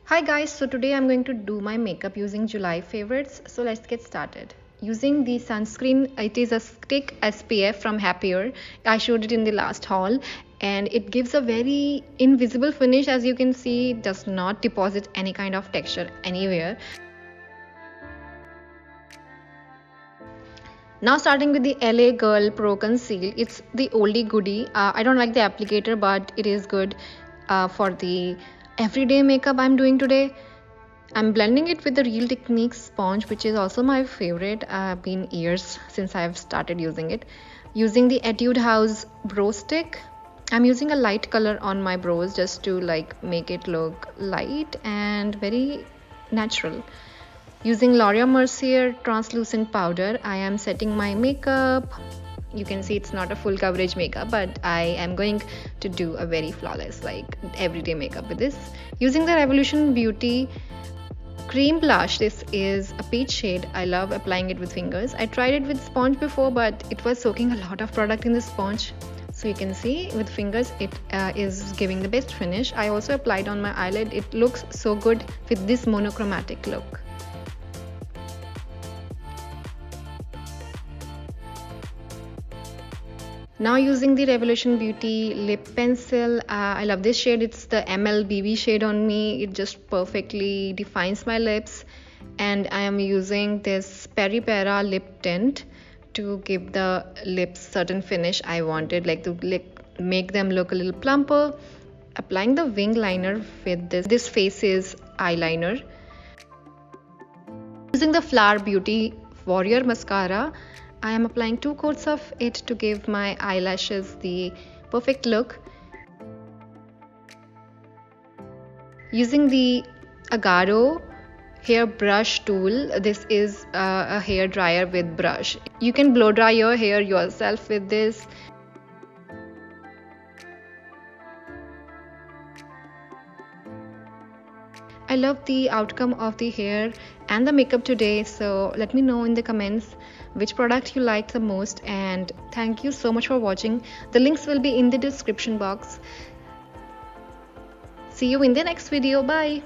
Hi guys, so today I'm going to do my makeup using July favorites. So let's get started. Using the sunscreen, it is a stick SPF from Happier. I showed it in the last haul and it gives a very invisible finish. As you can see, it does not deposit any kind of texture anywhere. Now starting with the LA Girl Pro Conceal, it's the oldie goodie. I don't like the applicator, but it is good for the everyday makeup I'm doing today. I'm blending it with the Real Techniques sponge, which is also my favorite. Been years since I've started using it. Using the Etude House brow stick, I'm using a light color on my brows just to make it look light and very natural. Using Laura Mercier translucent powder, I am setting my makeup. You can see it's not a full coverage makeup, but I am going to do a very flawless everyday makeup with this. Using the Revolution Beauty cream blush, this is a peach shade. I love applying it with fingers. I tried it with sponge before, but it was soaking a lot of product in the sponge. So you can see with fingers it is giving the best finish. I also applied on my eyelid. It looks so good with this monochromatic look. Now using the Revolution Beauty lip pencil, I love this shade. It's the MLBB shade on me. It just perfectly defines my lips, and I am using this Peri Pera lip tint to give the lips certain finish I wanted, make them look a little plumper. Applying the wing liner with this Faces eyeliner. Using the Flower Beauty Warrior mascara, I am applying 2 coats of it to give my eyelashes the perfect look. Using the Agaro hair brush tool, this is a hair dryer with brush. You can blow dry your hair yourself with this. I love the outcome of the hair and the makeup today, so let me know in the comments which product you liked the most, and thank you so much for watching. The links will be in the description box. See you in the next video. Bye.